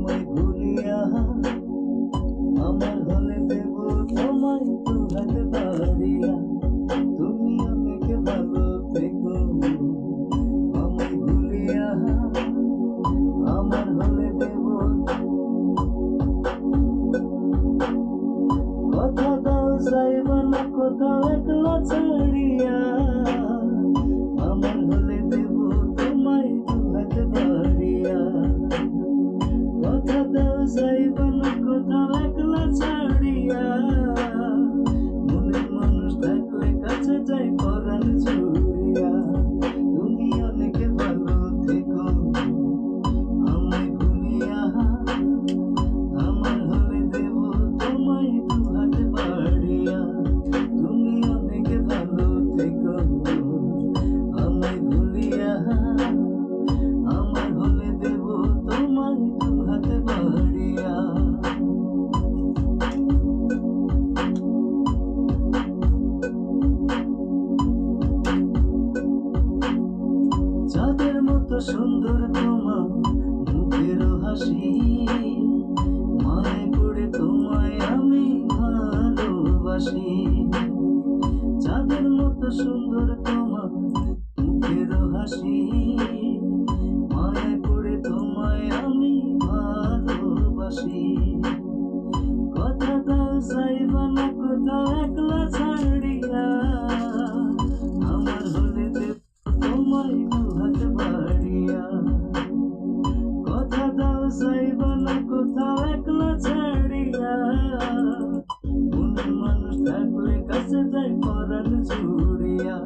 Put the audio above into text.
আমায় ভুলিয়া আমার হলে দেব তোমায় দুহাত বাড়িয়া। তুমি অনেক ভালো থেকো আমায় ভুলিয়া আমার হলে দেব। কথা দাও যাইবা না কোথাও একলা ছাড়িয়া। আমার হলে দেব তোমায় দুহাত বাড়িয়া। কথা দাও যাইবা না কোথাও একলা ছাড়িয়া। মনের মানুষ থাকলে কাছে যাই পরাণ জুড়িয়া। তুমি অনেক ভালো থেকো আমায় ভুলিয়া আমার হলে দেব তোমায় দুহাত বাড়িয়া। তুমি অনেক ভালো থেকো আমায় ভুলিয়া আমার হলে দেব তোমায় দুহাত বাড়িয়া। চাঁদের মতো সুন্দর তোমার মুখের হাসি। মায়ে পড়ে তোমায় আমি ভালোবাসি। চাঁদের মতো সুন্দর তোমার মুখের হাসি। মায়ে পড়ে তোমায় আমি ভালোবাসি। কথা দাও যাইবা না কোথাও একলা ছাড়িয়া। আমার হলে দেব তোমায় দুহাত বাড়িয়া। কথা দাও যাইবা না কোথাও একলা ছাড়িয়া। মনের মানুষ থাকলে কাছে যাই পরাণ জুড়িয়া।